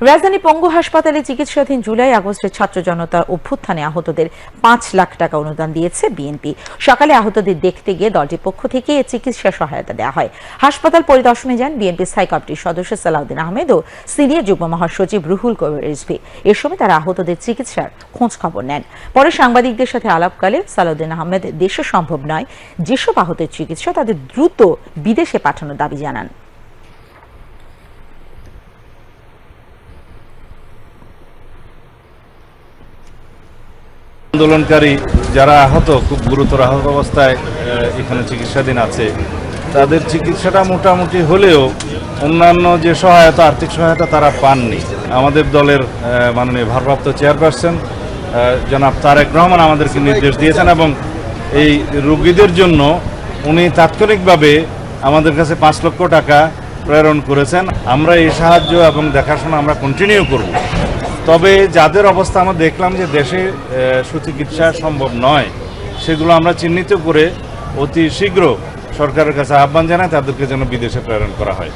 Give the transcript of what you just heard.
রাজধানী পঙ্গু হাসপাতালে চিকিৎসাধীন জুলাই আগস্টের ছাত্র জনতার অভ্যুত্থানে আহতদের ৫ লাখ টাকা অনুদান দিয়েছে বিএনপি। সকালে আহতদের দেখতে গিয়ে দলটির পক্ষ থেকে চিকিৎসা সহায়তা দেওয়া হয়। হাসপাতাল পরিদর্শনে যান বিএনপি স্থায়ী কমিটির সদস্য সালাউদ্দিন আহমেদ ও সিনিয়র যুগ্ম মহাসচিব রুহুল কবির রিজভী। এ সময় তারা আহতদের চিকিৎসার খোঁজ খবর নেন। পরে সাংবাদিকদের সাথে আলাপকালে সালাউদ্দিন আহমেদ দেশে সম্ভব নয় যেসব আহতের চিকিৎসা তাদের দ্রুত বিদেশে পাঠানোর দাবি জানান। আন্দোলনকারী যারা আহত, খুব গুরুতর আহত অবস্থায় এখানে চিকিৎসাধীন আছে, তাদের চিকিৎসাটা মোটামুটি হলেও অন্যান্য যে সহায়তা, আর্থিক সহায়তা তারা পাননি। আমাদের দলের মাননীয় ভারপ্রাপ্ত চেয়ারপারসন জনাব তারেক রহমান আমাদেরকে নির্দেশ দিয়েছেন এবং এই রোগীদের জন্য উনি তাৎক্ষণিকভাবে আমাদের কাছে 5 লক্ষ টাকা প্রেরণ করেছেন। আমরা এই সাহায্য এবং দেখাশোনা আমরা কন্টিনিউ করব। তবে যাদের অবস্থা আমরা দেখলাম যে দেশে সুচিকিৎসা সম্ভব নয়, সেগুলো আমরা চিহ্নিত করে অতি শীঘ্র সরকারের কাছে আহ্বান জানাই তাদেরকে যেন বিদেশে প্রেরণ করা হয়।